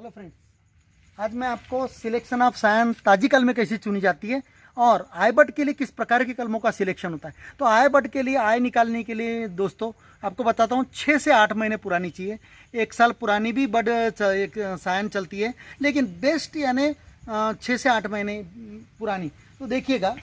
Hello friends, आज मैं आपको सिलेक्शन ऑफ सायन ताजी कलमें कैसे चुनी जाती है और आय बड के लिए किस प्रकार की कलमों का सिलेक्शन होता है। तो आय बड के लिए आय निकालने के लिए दोस्तों आपको बताता हूँ 6 से 8 महीने पुरानी चाहिए। 1 साल पुरानी भी बड एक सायन चलती है, लेकिन बेस्ट यानी 6 से 8 महीने पुरानी। तो देखिएगा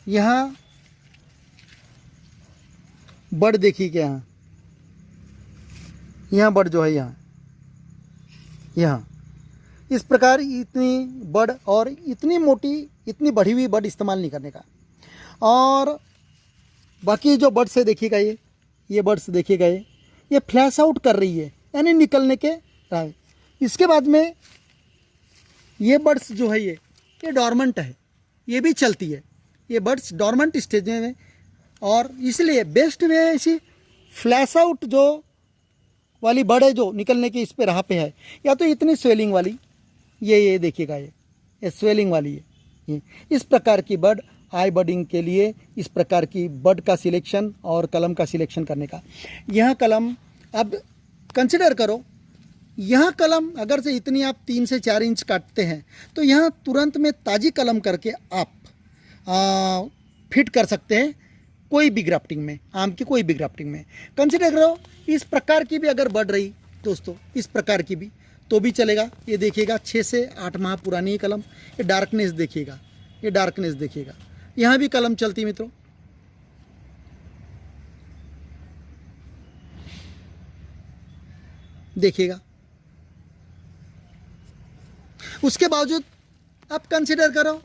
यहाँ बड देखिए क्या यहाँ बड जो है यहाँ इस प्रकार इतनी बड और इतनी मोटी इतनी बढ़ी हुई बड इस्तेमाल नहीं करने का। और बाकी जो बड्स है देखिएगा ये बड्स देखिएगा ये फ्लैश आउट कर रही है यानी निकलने के राह। इसके बाद में ये बड्स जो है ये डॉर्मेंट है, ये भी चलती है। ये बड्स डॉर्मेंट स्टेज में और इसलिए बेस्ट वे है इसी फ्लैश आउट जो वाली बड है जो निकलने की इस पे राह पे है, या तो इतनी स्वेलिंग वाली ये देखिएगा ये स्वेलिंग वाली है। ये इस प्रकार की बड आई बडिंग के लिए इस प्रकार की बड का सिलेक्शन और कलम का सिलेक्शन करने का। यह कलम अब कंसिडर करो, यह कलम अगर से इतनी आप 3 से 4 इंच काटते हैं तो यहाँ तुरंत में ताज़ी कलम करके आप फिट कर सकते हैं कोई भी ग्राफ्टिंग में, आम की कोई भी ग्राफ्टिंग में। कंसिडर करो इस प्रकार की भी अगर बढ़ रही दोस्तों, इस प्रकार की भी तो भी चलेगा। ये देखिएगा 6 से 8 माह पुरानी है कलम। ये डार्कनेस देखिएगा, ये डार्कनेस देखिएगा, यहाँ भी कलम चलती मित्रों। देखिएगा उसके बावजूद आप कंसिडर करो,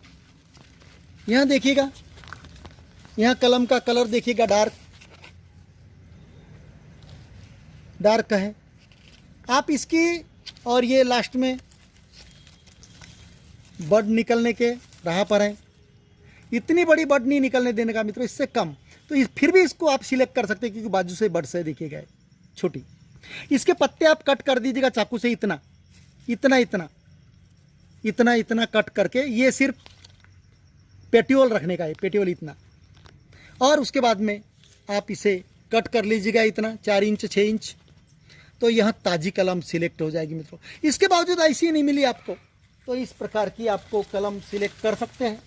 यहाँ देखिएगा यहाँ कलम का कलर देखिएगा डार्क है। आप इसकी और ये लास्ट में बड निकलने के राह पर है। इतनी बड़ी बड नहीं निकलने देने का मित्रों, इससे कम। तो फिर भी इसको आप सिलेक्ट कर सकते हैं क्योंकि बाजू से बड से देखिएगा छोटी। इसके पत्ते आप कट कर दीजिएगा चाकू से इतना इतना इतना इतना इतना कट करके, ये सिर्फ पेटियोल रखने का है, पेटियोल इतना। और उसके बाद में आप इसे कट कर लीजिएगा इतना 4 इंच 6 इंच, तो यह ताज़ी कलम सिलेक्ट हो जाएगी मित्रों। इसके बावजूद ऐसी नहीं मिली आपको तो इस प्रकार की आपको कलम सिलेक्ट कर सकते हैं।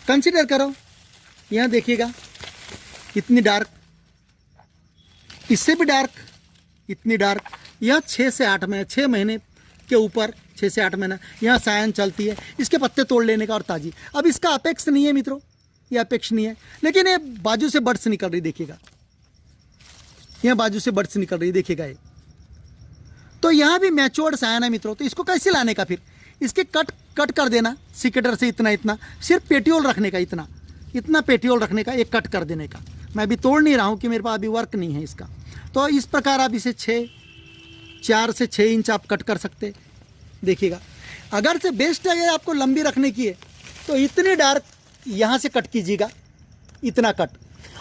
कंसिडर करो यहाँ देखिएगा इतनी डार्क, इससे भी डार्क, इतनी डार्क। यह 6 से 8 महीने 6 महीने के ऊपर 6 से 8 महीना यहाँ सायन चलती है। इसके पत्ते तोड़ लेने का और ताज़ी। अब इसका अपेक्स नहीं है मित्रों, ये अपेक्स नहीं है, लेकिन ये बाजू से बड्स निकल रही देखिएगा, यहाँ बाजू से बड्स निकल रही देखिएगा ये। तो यहाँ भी मैच्योर्ड सायन है मित्रों। तो इसको कैसे लाने का, फिर इसके कट कर देना सिकेटर से इतना इतना, सिर्फ पेटियोल रखने का इतना इतना पेटियोल रखने का, एक कट कर देने का। मैं अभी तोड़ नहीं रहा हूँ कि मेरे पास अभी वर्क नहीं है इसका। तो इस प्रकार आप इसे 4 से 6 इंच आप कट कर सकते देखिएगा। अगर से बेस्ट अगर आपको लंबी रखने की है तो इतनी डार्क यहाँ से कट कीजिएगा, इतना कट,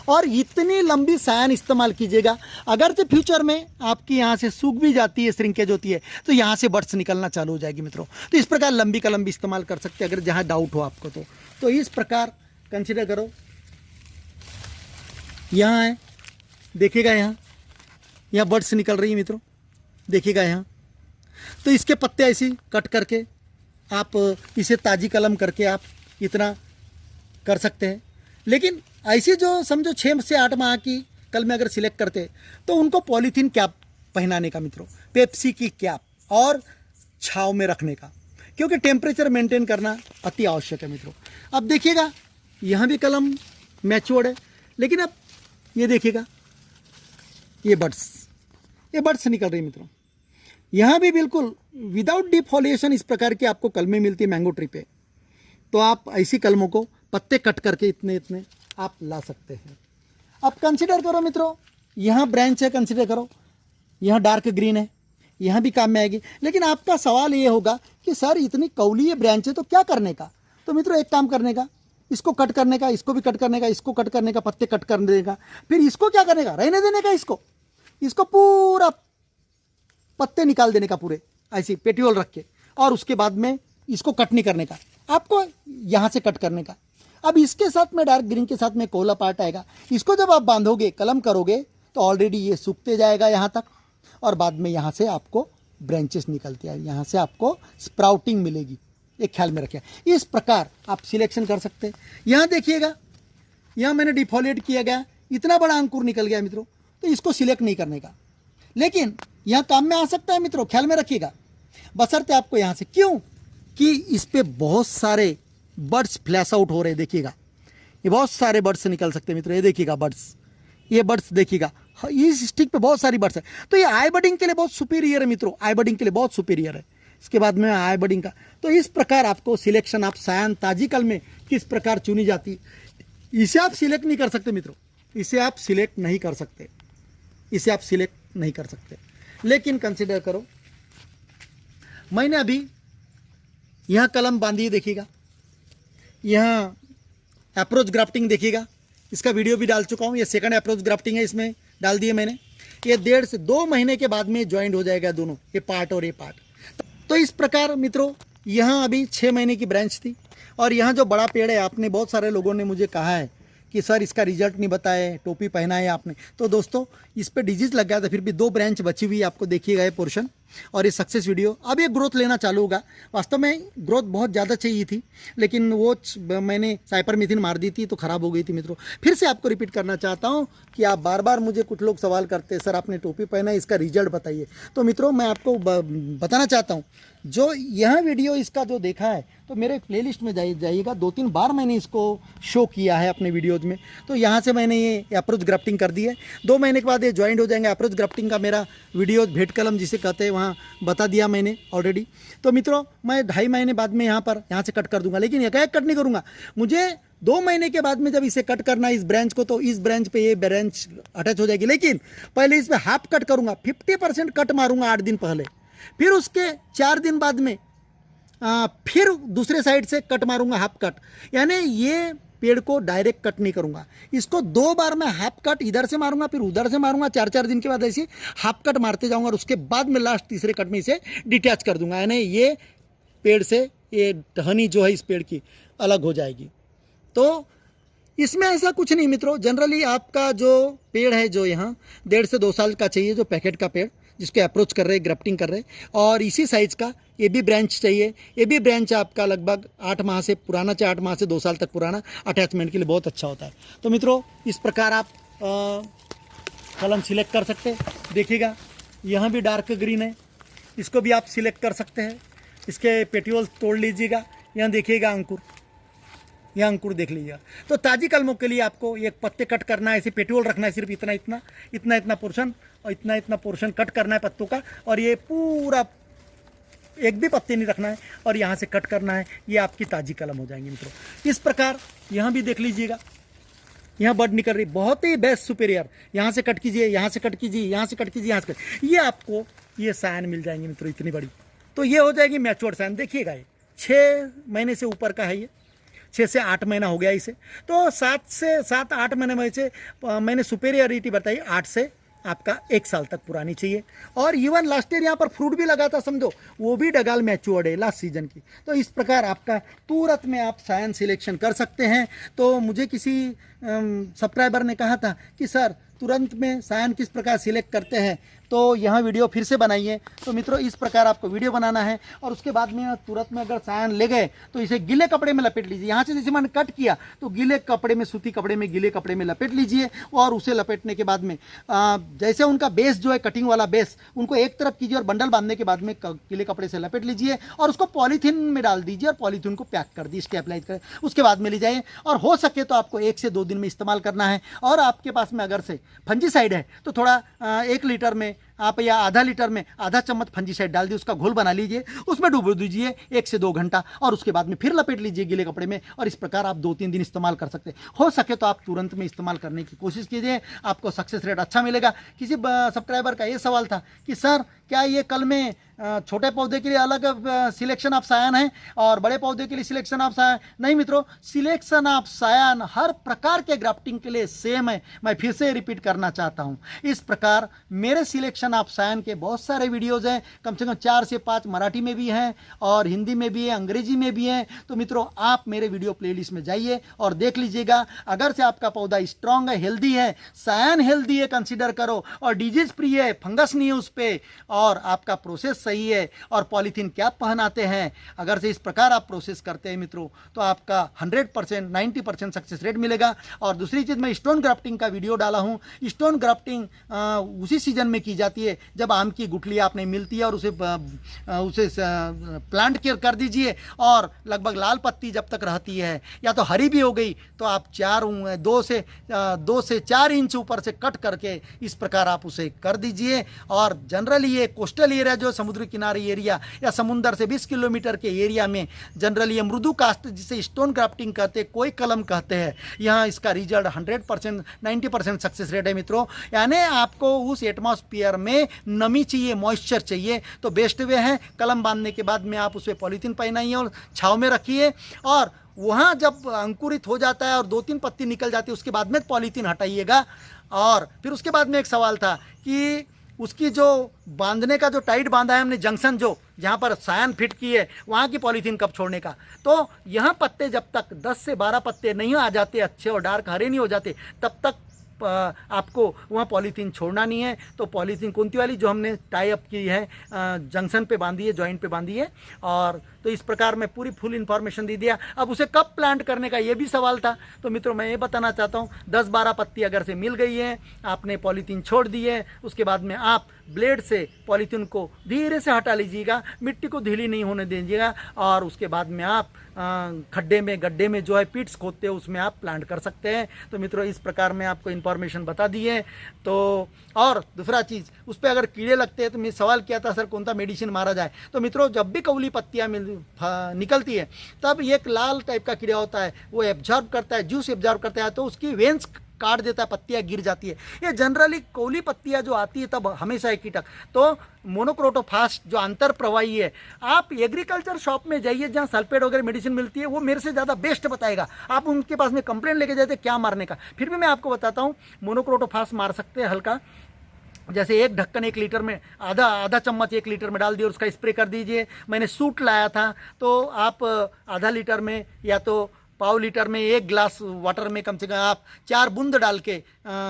और इतनी लंबी सायन इस्तेमाल कीजिएगा। अगर तो फ्यूचर में आपकी यहाँ से सूख भी जाती है, श्रिंकेज होती है, तो यहाँ से बड्स निकलना चालू हो जाएगी मित्रों। तो इस प्रकार लंबी कलम भी इस्तेमाल कर सकते हैं अगर जहाँ डाउट हो आपको। तो इस प्रकार कंसिडर करो, यहाँ है देखिएगा, यहाँ बड्स निकल रही है मित्रों देखिएगा यहाँ। तो इसके पत्ते ऐसी कट करके आप इसे ताज़ी कलम करके आप इतना कर सकते हैं। लेकिन ऐसी जो समझो 6 से 8 माह की कलमें अगर सिलेक्ट करते तो उनको पॉलीथीन कैप पहनाने का मित्रों, पेप्सी की कैप, और छाव में रखने का, क्योंकि टेम्परेचर मेंटेन करना अति आवश्यक है मित्रों। अब देखिएगा यहाँ भी कलम मैच्योर्ड है, लेकिन अब ये देखिएगा ये बड्स निकल रही मित्रों। यहाँ भी बिल्कुल विदाउट डिफोलिएशन इस प्रकार की आपको कलमें मिलती है मैंगो ट्री पे। तो आप ऐसी कलमों को पत्ते कट करके इतने इतने आप ला सकते हैं। अब कंसिडर करो मित्रों, यहाँ ब्रांच है, कंसिडर करो यहाँ डार्क ग्रीन है, यहाँ भी काम में आएगी। लेकिन आपका सवाल ये होगा कि सर इतनी कौली ब्रांच है तो क्या करने का। तो मित्रों एक काम करने का, इसको कट करने का, इसको भी कट करने का, इसको कट करने का, पत्ते कट कर देने का, फिर इसको क्या करने का, रहने देने का, इसको पूरा पत्ते निकाल देने का पूरे ऐसे पेटियोल रख के, और उसके बाद में इसको कट नहीं करने का, आपको यहाँ से कट करने का। अब इसके साथ में डार्क ग्रीन के साथ में कोला पार्ट आएगा, इसको जब आप बांधोगे कलम करोगे तो ऑलरेडी ये सूखते जाएगा यहाँ तक। और बाद में यहाँ से आपको ब्रांचेस निकलती है, यहाँ से आपको स्प्राउटिंग मिलेगी, एक ख्याल में रखिए। इस प्रकार आप सिलेक्शन कर सकते हैं। यहाँ देखिएगा, यहाँ मैंने डिफोलेट किया गया, इतना बड़ा अंकुर निकल गया मित्रों, तो इसको सिलेक्ट नहीं करने का, लेकिन यहाँ काम में आ सकता है मित्रों, ख्याल में रखिएगा। बशर्ते आपको यहाँ से, क्यों कि इस पे बहुत सारे बर्ड्स फ्लैश आउट हो रहे हैं, देखिएगा ये बहुत सारे बर्ड्स निकल सकते हैं मित्रों, ये देखिएगा बर्ड्स, ये बर्ड्स देखिएगा, इस स्टिक पे बहुत सारी बर्ड्स है। तो ये आई बडिंग के लिए बहुत सुपीरियर है मित्रों, आई बडिंग के लिए बहुत सुपीरियर है। इसके बाद में आई बडिंग का, तो इस प्रकार आपको सिलेक्शन, आप सायन ताजी कल में किस प्रकार चुनी जाती है, इसे आप सिलेक्ट नहीं कर सकते मित्रों, इसे आप सिलेक्ट नहीं कर सकते, इसे आप सिलेक्ट नहीं कर सकते। लेकिन कंसिडर करो, मैंने अभी यहाँ कलम बांधी है, देखिएगा यहाँ अप्रोच ग्राफ्टिंग देखिएगा, इसका वीडियो भी डाल चुका हूँ, ये सेकंड अप्रोच ग्राफ्टिंग है, इसमें डाल दिए मैंने। ये 1.5 से 2 महीने के बाद में ज्वाइंट हो जाएगा दोनों, ये पार्ट और ये पार्ट। तो इस प्रकार मित्रों यहाँ अभी 6 महीने की ब्रांच थी, और यहाँ जो बड़ा पेड़ है, आपने बहुत सारे लोगों ने मुझे कहा है कि सर इसका रिजल्ट नहीं बताए, टोपी पहना है आपने। तो दोस्तों इस पे डिजीज लग गया था, फिर भी 2 ब्रांच बची हुई, आपको देखिएगा ये पोर्शन और ये सक्सेस वीडियो। अब ये ग्रोथ लेना चालू होगा। वास्तव में ग्रोथ बहुत ज़्यादा चाहिए थी, लेकिन वो मैंने साइपरमेथ्रिन मार दी थी तो ख़राब हो गई थी मित्रों। फिर से आपको रिपीट करना चाहता हूँ कि आप बार बार, मुझे कुछ लोग सवाल करते हैं, सर आपने टोपी पहना है, इसका रिजल्ट बताइए। तो मित्रों मैं आपको बताना चाहता हूँ, जो यह वीडियो इसका जो देखा है, तो मेरे प्लेलिस्ट में जाइएगा, 2-3 बार मैंने इसको शो किया है अपने वीडियोज़ में। तो यहाँ से मैंने ये अप्रोच ग्राफ्टिंग कर दी है, 2 महीने के बाद ये ज्वाइंट हो जाएंगे। अप्रोच ग्राफ्टिंग का मेरा वीडियो भेंट कलम जिसे कहते हैं, वहाँ बता दिया मैंने ऑलरेडी। तो मित्रों मैं 2.5 महीने बाद में यहाँ से कट कर दूंगा, लेकिन एक कट नहीं करूँगा, मुझे 2 महीने के बाद में जब इसे कट करना है इस ब्रांच को, तो इस ब्रांच पे ये ब्रांच अटैच हो जाएगी। लेकिन पहले इस पर हाफ कट करूँगा, 50% कट मारूंगा 8 दिन पहले, फिर उसके 4 दिन बाद में फिर दूसरे साइड से कट मारूंगा, हाफ कट। यानी ये पेड़ को डायरेक्ट कट नहीं करूंगा, इसको 2 बार मैं हाफ कट इधर से मारूंगा, फिर उधर से मारूंगा, 4-4 दिन के बाद ऐसे हाफ कट मारते जाऊंगा, और उसके बाद में लास्ट तीसरे कट में इसे डिटैच कर दूंगा। यानी ये पेड़ से ये टहनी जो है इस पेड़ की अलग हो जाएगी। तो इसमें ऐसा कुछ नहीं मित्रों, जनरली आपका जो पेड़ है, जो यहाँ 1.5 से 2 साल का चाहिए, जो पैकेट का पेड़ जिसको अप्रोच कर रहे, ग्राफ्टिंग कर रहे, और इसी साइज़ का ये भी ब्रांच चाहिए। ये भी ब्रांच आपका लगभग 8 माह से पुराना, चाहे 8 माह से 2 साल तक पुराना, अटैचमेंट के लिए बहुत अच्छा होता है। तो मित्रों इस प्रकार आप कलम सिलेक्ट कर सकते हैं। देखिएगा यहाँ भी डार्क ग्रीन है, इसको भी आप सिलेक्ट कर सकते हैं। इसके पेटियोल्स तोड़ लीजिएगा, यहाँ देखिएगा अंकुर, यहाँ अंकुर देख लीजिएगा। तो ताज़ी कलमों के लिए आपको एक पत्ते कट करना है, ऐसे पेटियोल रखना है, सिर्फ इतना पोर्शन, और इतना पोर्शन कट करना है पत्तों का, और ये पूरा एक भी पत्ते नहीं रखना है, और यहाँ से कट करना है। ये आपकी ताज़ी कलम हो जाएंगी मित्रों। इस प्रकार यहाँ भी देख लीजिएगा, यहाँ बर्ड निकल रही, बहुत ही बेस्ट सुपेरियर। यहाँ से कट कीजिए, यहाँ से कट कीजिए, यहाँ से कट कीजिए, यहाँ से कट, ये आपको ये सायन मिल जाएंगे मित्रों, इतनी बड़ी। तो ये हो जाएगी मैच्योर सायन। देखिएगा ये 6 महीने से ऊपर का है, ये 6 से 8 महीना हो गया इसे। तो 7 से 7-8 महीने में से मैंने सुपेरियरिटी बताई, 8 से आपका 1 साल तक पुरानी चाहिए। और इवन लास्ट ईयर यहाँ पर फ्रूट भी लगा था, समझो, वो भी डगाल मैच्योर्ड है लास्ट सीजन की। तो इस प्रकार आपका तुरंत में आप सायन सिलेक्शन कर सकते हैं। तो मुझे किसी सब्सक्राइबर ने कहा था कि सर तुरंत में सायन किस प्रकार सिलेक्ट करते हैं, तो यहाँ वीडियो फिर से बनाइए। तो मित्रों इस प्रकार आपको वीडियो बनाना है, और उसके बाद में तुरंत में अगर सायन ले गए तो इसे गीले कपड़े में लपेट लीजिए। यहाँ से जैसे मैंने कट किया तो गीले कपड़े में, सूती कपड़े में, गीले कपड़े में लपेट लीजिए। और उसे लपेटने के बाद में जैसे उनका बेस जो है, कटिंग वाला बेस, उनको एक तरफ कीजिए, और बंडल बांधने के बाद में गीले कपड़े से लपेट लीजिए, और उसको पॉलीथीन में डाल दीजिए, और पॉलीथीन को पैक कर दीजिए, स्टेबलाइज करें। उसके बाद में ले जाइए, और हो सके तो आपको 1 से 2 दिन में इस्तेमाल करना है। और आपके पास में अगर से फंजीसाइड है तो थोड़ा 1 लीटर में आप, या आधा लीटर में आधा चम्मच फंजीसाइड डाल दिए, उसका घोल बना लीजिए, उसमें डुबो दीजिए 1 से 2 घंटा, और उसके बाद में फिर लपेट लीजिए गीले कपड़े में। और इस प्रकार आप 2-3 दिन इस्तेमाल कर सकते हैं। हो सके तो आप तुरंत में इस्तेमाल करने की कोशिश कीजिए, आपको सक्सेस रेट अच्छा मिलेगा। किसी सब्सक्राइबर का ये सवाल था कि सर क्या ये कल में छोटे पौधे के लिए अलग सिलेक्शन ऑफ सायान है और बड़े पौधे के लिए सिलेक्शन ऑफ सायान नहीं मित्रों, सिलेक्शन ऑफ सायान हर प्रकार के ग्राफ्टिंग के लिए सेम है। मैं फिर से रिपीट करना चाहता हूं, इस प्रकार मेरे सिलेक्शन ऑफ सायान के बहुत सारे वीडियोज हैं, कम से कम 4 से 5 मराठी में भी हैं और हिंदी में भी है, अंग्रेजी में भी है। तो मित्रों आप मेरे वीडियो प्लेलिस्ट में जाइए और देख लीजिएगा। अगर से आपका पौधा स्ट्रांग है, हेल्दी है, सायान हेल्दी है, कंसीडर करो और डिजीज फ्री है, फंगस नहीं है उस पर, और आपका प्रोसेस सही है और पॉलीथीन कैप पहनाते हैं, अगर से इस प्रकार आप प्रोसेस करते हैं मित्रों, तो आपका 100% 90% सक्सेस रेट मिलेगा। और दूसरी चीज़, मैं स्टोन ग्राफ्टिंग का वीडियो डाला हूँ। स्टोन ग्राफ्टिंग उसी सीजन में की जाती है जब आम की गुठली आपने मिलती है और उसे प्लांट कर दीजिए और लगभग लाल पत्ती जब तक रहती है या तो हरी भी हो गई तो आप 2 से 4 इंच ऊपर से कट करके इस प्रकार आप उसे कर दीजिए। और जनरली ये कोस्टल एरिया जो समुद्री किनारे एरिया या समुंदर से 20 किलोमीटर के एरिया में जनरली ये मृदु कास्ट जिसे स्टोन क्राफ्टिंग कहते हैं, कोई कलम कहते हैं, यहाँ इसका रिजल्ट 100% 90% सक्सेस रेट है मित्रों। यानी आपको उस एटमॉस्फेयर में नमी चाहिए, मॉइस्चर चाहिए, तो बेस्ट वे है कलम बांधने के बाद में आप उस पर पॉलीथीन पहनाइए और छाँव में रखिए। और वहाँ जब अंकुरित हो जाता है और 2-3 पत्ती निकल जाती है उसके बाद में पॉलीथीन हटाइएगा। और फिर उसके बाद में एक सवाल था कि उसकी जो बांधने का जो टाइट बांधा है हमने जंक्शन जो जहाँ पर सायान फिट की है वहाँ की पॉलीथीन कब छोड़ने का। तो यहाँ पत्ते जब तक 10 से 12 पत्ते नहीं आ जाते अच्छे और डार्क हरे नहीं हो जाते तब तक आपको वहाँ पॉलीथीन छोड़ना नहीं है। तो पॉलीथीन कौनती वाली जो हमने टाई अप की है, जंक्शन पे बांधी है, जॉइंट पे बांधी है। और तो इस प्रकार मैं पूरी फुल इन्फॉर्मेशन दे दिया। अब उसे कब प्लांट करने का ये भी सवाल था, तो मित्रों मैं ये बताना चाहता हूँ 10-12 पत्ती अगर से मिल गई है, आपने पॉलीथीन छोड़ दी है, उसके बाद में आप ब्लेड से पॉलीथीन को धीरे से हटा लीजिएगा, मिट्टी को ढीली नहीं होने दीजिएगा और उसके बाद में आप खड्डे में गड्ढे में जो है पिट्स खोदते हो उसमें आप प्लांट कर सकते हैं। तो मित्रों इस प्रकार मैं आपको इन्फॉर्मेशन बता दी है। तो और दूसरा चीज़, उस पर अगर कीड़े लगते हैं तो मैं सवाल किया था सर कौन सा मेडिसिन मारा जाए। तो मित्रों जब भी कौली पत्तियाँ निकलती है तब एक लाल टाइप का कीड़ा होता है, वो एब्जॉर्ब करता है, जूस एब्जॉर्ब करता है, तो उसकी वेंस काट देता है, पत्तियां गिर जाती है। ये जनरली कौली पत्तियां जो आती है तब हमेशा एक कीटक। तो मोनोक्रोटोफास जो अंतर प्रवाही है, आप एग्रीकल्चर शॉप में जाइए जहाँ सल्फेट वगैरह मेडिसिन मिलती है, वो मेरे से ज़्यादा बेस्ट बताएगा। आप उनके पास में कंप्लेंट लेके जाते क्या मारने का, फिर भी मैं आपको बताता हूँ मोनोक्रोटोफास मार सकते हैं हल्का, जैसे एक ढक्कन 1 लीटर में आधा चम्मच 1 लीटर में डाल दिए और उसका स्प्रे कर दीजिए। मैंने सूट लाया था तो आप आधा लीटर में या तो पाव लीटर में 1 गिलास वाटर में कम से कम आप 4 बूंद डाल के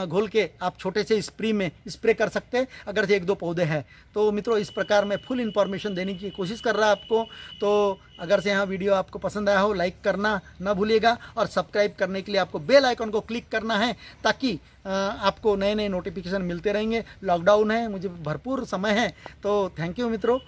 घोल के आप छोटे से स्प्रे में स्प्रे कर सकते हैं अगर 1-2 पौधे हैं। तो मित्रों इस प्रकार मैं फुल इन्फॉर्मेशन देने की कोशिश कर रहा आपको। तो अगर से यहाँ वीडियो आपको पसंद आया हो लाइक करना ना भूलिएगा और सब्सक्राइब करने के लिए आपको बेल आइकन को क्लिक करना है ताकि आपको नए नए नोटिफिकेशन मिलते रहेंगे। लॉकडाउन है, मुझे भरपूर समय है। तो थैंक यू मित्रों।